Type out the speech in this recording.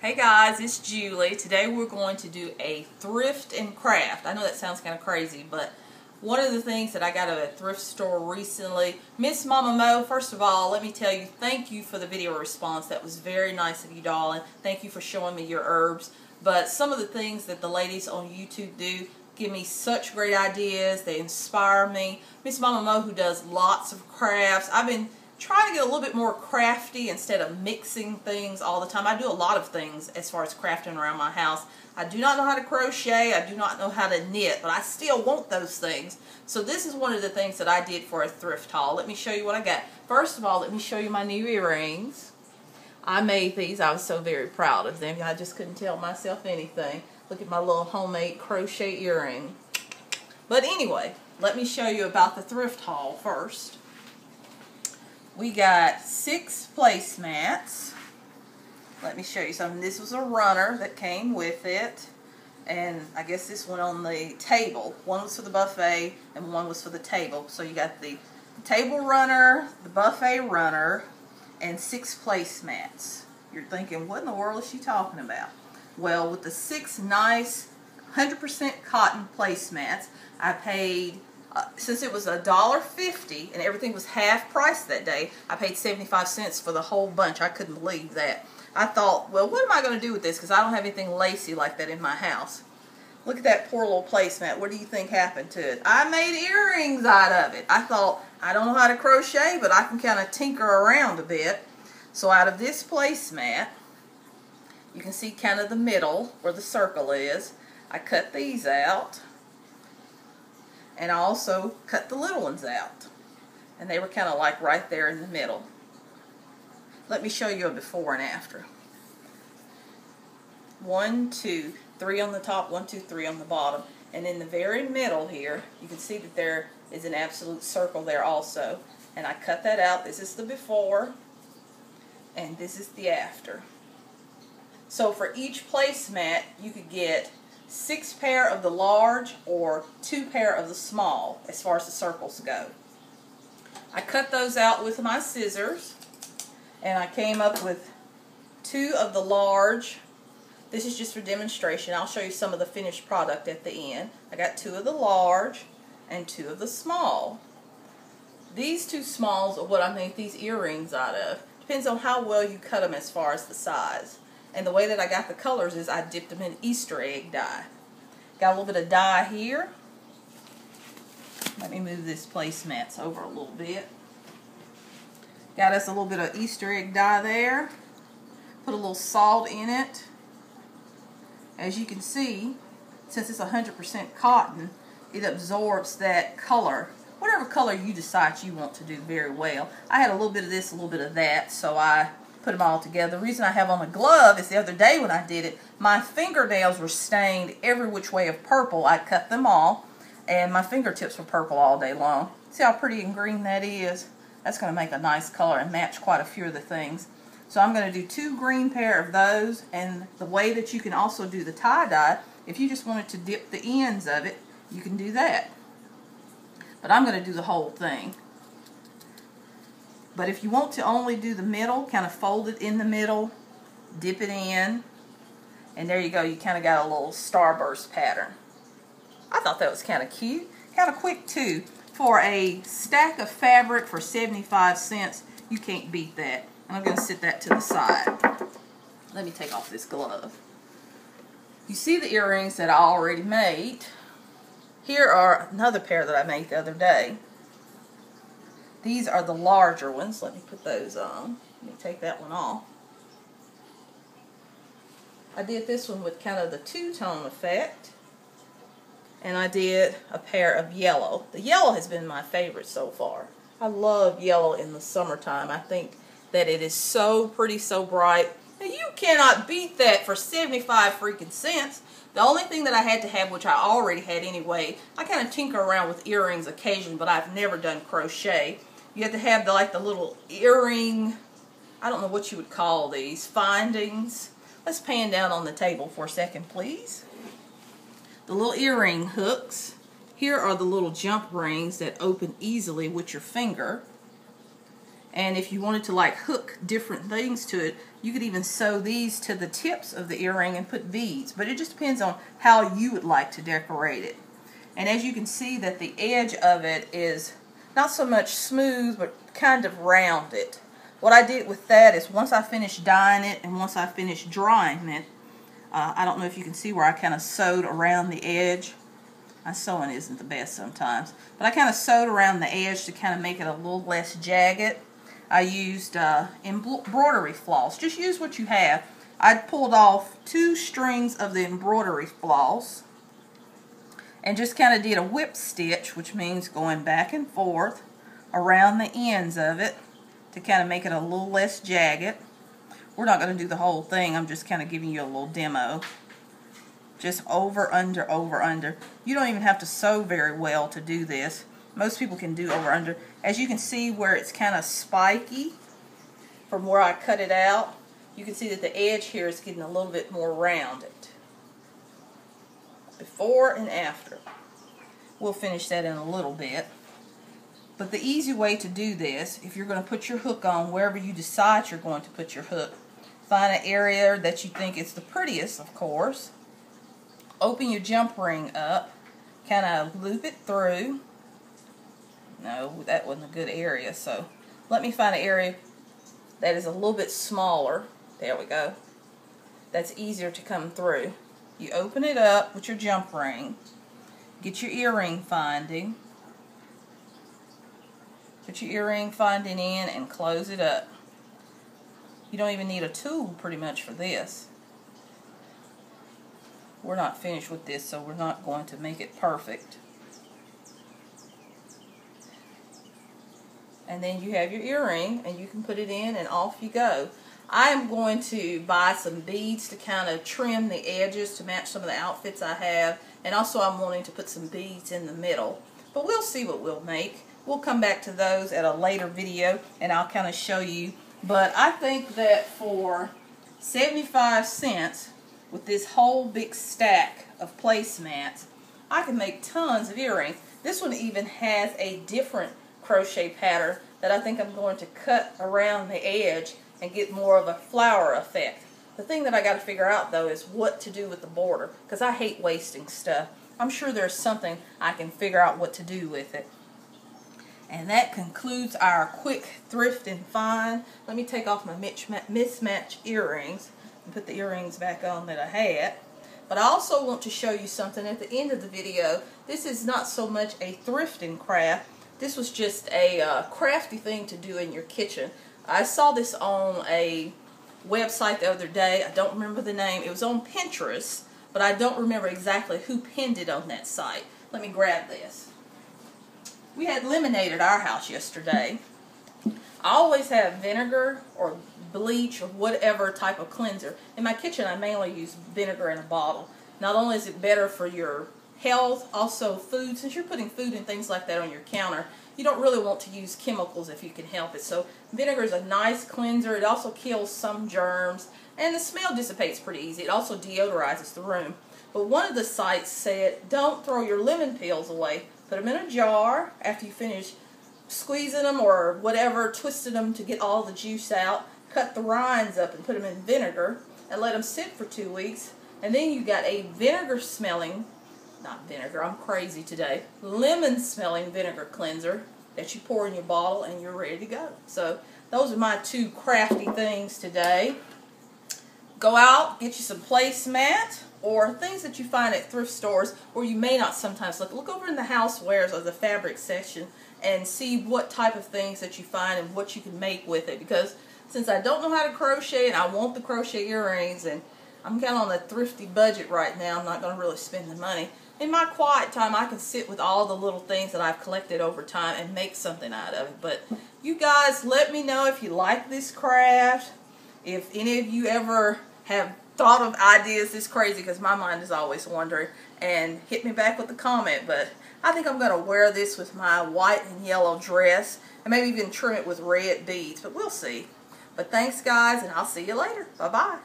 Hey guys, it's Julie. Today we're going to do a thrift and craft. I know that sounds kind of crazy, but one of the things that I got at a thrift store recently, Miss Mama Mo, first of all, let me tell you, thank you for the video response. That was very nice of you, darling. Thank you for showing me your herbs. But some of the things that the ladies on YouTube do give me such great ideas. They inspire me. Miss Mama Mo, who does lots of crafts, I've been trying to get a little bit more crafty instead of mixing things all the time. I do a lot of things as far as crafting around my house. I do not know how to crochet. I do not know how to knit, but I still want those things. So this is one of the things that I did for a thrift haul. Let me show you what I got. First of all, let me show you my new earrings. I made these. I was so very proud of them. I just couldn't tell myself anything. Look at my little homemade crochet earring. But anyway, let me show you about the thrift haul first. We got 6 placemats. Let me show you something. This was a runner that came with it. And I guess this went on the table. One was for the buffet and one was for the table. So you got the table runner, the buffet runner, and 6 placemats. You're thinking, what in the world is she talking about? Well, with the 6 nice 100% cotton placemats, I paid, since it was $1.50 and everything was half price that day, I paid 75 cents for the whole bunch. I couldn't believe that. I thought, well, what am I going to do with this? Because I don't have anything lacy like that in my house. Look at that poor little placemat. What do you think happened to it? I made earrings out of it. I thought, I don't know how to crochet, but I can kind of tinker around a bit. So out of this placemat, you can see kind of the middle where the circle is. I cut these out. And I also cut the little ones out. And they were kind of like right there in the middle. Let me show you a before and after. 1, 2, 3 on the top, 1, 2, 3 on the bottom. And in the very middle here, you can see that there is an absolute circle there also. And I cut that out. This is the before. And this is the after. So for each placemat, you could get 6 pair of the large or 2 pair of the small as far as the circles go. I cut those out with my scissors and I came up with 2 of the large. This is just for demonstration. I'll show you some of the finished product at the end. I got 2 of the large and 2 of the small. These 2 smalls are what I made these earrings out of. Depends on how well you cut them as far as the size. And the way that I got the colors is I dipped them in Easter egg dye. Got a little bit of dye here. Let me move this placemats over a little bit. Got us a little bit of Easter egg dye there. Put a little salt in it. As you can see, since it's 100% cotton, it absorbs that color. Whatever color you decide you want to do very well. I had a little bit of this, a little bit of that, so I put them all together. The reason I have on a glove is the other day when I did it, my fingernails were stained every which way of purple. I cut them all, and my fingertips were purple all day long. See how pretty and green that is? That's going to make a nice color and match quite a few of the things. So I'm going to do 2 green pair of those, and the way that you can also do the tie-dye, if you just wanted to dip the ends of it, you can do that. But I'm going to do the whole thing. But if you want to only do the middle, kind of fold it in the middle, dip it in, and there you go. You kind of got a little starburst pattern. I thought that was kind of cute. Kind of quick too. For a stack of fabric for 75 cents, you can't beat that. And I'm going to set that to the side. Let me take off this glove. You see the earrings that I already made. Here are another pair that I made the other day. These are the larger ones. Let me put those on. Let me take that one off. I did this one with kind of the two-tone effect. And I did a pair of yellow. The yellow has been my favorite so far. I love yellow in the summertime. I think that it is so pretty, so bright. Now, you cannot beat that for 75 freaking cents. The only thing that I had to have, which I already had anyway, I kind of tinker around with earrings occasionally, but I've never done crochet. You have to have the little earring, I don't know what you would call these, findings. Let's pan down on the table for a second, please. The little earring hooks. Here are the little jump rings that open easily with your finger. And if you wanted to like hook different things to it, you could even sew these to the tips of the earring and put beads. But it just depends on how you would like to decorate it. And as you can see that the edge of it is not so much smooth, but kind of rounded. What I did with that is once I finished dyeing it and once I finished drying it, I don't know if you can see where I kind of sewed around the edge. My sewing isn't the best sometimes. But I kind of sewed around the edge to kind of make it a little less jagged. I used embroidery floss. Just use what you have. I pulled off 2 strings of the embroidery floss and just kind of did a whip stitch, which means going back and forth around the ends of it to kind of make it a little less jagged. We're not going to do the whole thing. I'm just kind of giving you a little demo. Just over, under, over, under. You don't even have to sew very well to do this. Most people can do over, under. As you can see where it's kind of spiky from where I cut it out, you can see that the edge here is getting a little bit more rounded. Before and after. We'll finish that in a little bit. But the easy way to do this, if you're going to put your hook on wherever you decide you're going to put your hook, find an area that you think is the prettiest, of course. Open your jump ring up, kind of loop it through. No, that wasn't a good area, so let me find an area that is a little bit smaller. There we go. That's easier to come through. You open it up with your jump ring, get your earring finding, put your earring finding in and close it up. You don't even need a tool pretty much for this. We're not finished with this, so we're not going to make it perfect. And then you have your earring, and you can put it in, and off you go. I am going to buy some beads to kind of trim the edges to match some of the outfits I have. And also I'm wanting to put some beads in the middle. But we'll see what we'll make. We'll come back to those at a later video, and I'll kind of show you. But I think that for 75 cents, with this whole big stack of placemats, I can make tons of earrings. This one even has a different crochet pattern that I think I'm going to cut around the edge and get more of a flower effect. The thing that I got to figure out though is what to do with the border, because I hate wasting stuff. I'm sure there's something I can figure out what to do with it. And that concludes our quick thrift and find. Let me take off my mismatched earrings and put the earrings back on that I had. But I also want to show you something at the end of the video. This is not so much a thrift and craft. This was just a crafty thing to do in your kitchen. I saw this on a website the other day. I don't remember the name. It was on Pinterest, but I don't remember exactly who pinned it on that site. Let me grab this. We had lemonade at our house yesterday. I always have vinegar or bleach or whatever type of cleanser. In my kitchen, I mainly use vinegar in a bottle. Not only is it better for your health, also food. Since you're putting food and things like that on your counter, you don't really want to use chemicals if you can help it. So vinegar is a nice cleanser. It also kills some germs, and the smell dissipates pretty easy. It also deodorizes the room. But one of the sites said, don't throw your lemon peels away. Put them in a jar after you finish squeezing them or whatever, twisting them to get all the juice out. Cut the rinds up and put them in vinegar and let them sit for 2 weeks. And then you got a vinegar smelling, not vinegar, I'm crazy today, lemon smelling vinegar cleanser that you pour in your bottle and you're ready to go. So those are my 2 crafty things today. Go out, get you some placemat or things that you find at thrift stores where you may not sometimes look. Look over in the housewares or the fabric section and see what type of things that you find and what you can make with it. Because since I don't know how to crochet and I want the crochet earrings and I'm kind of on a thrifty budget right now, I'm not going to really spend the money. In my quiet time, I can sit with all the little things that I've collected over time and make something out of it. But you guys, let me know if you like this craft. If any of you ever have thought of ideas this crazy, because my mind is always wandering, and hit me back with a comment. But I think I'm going to wear this with my white and yellow dress and maybe even trim it with red beads, but we'll see. But thanks guys, and I'll see you later. Bye-bye.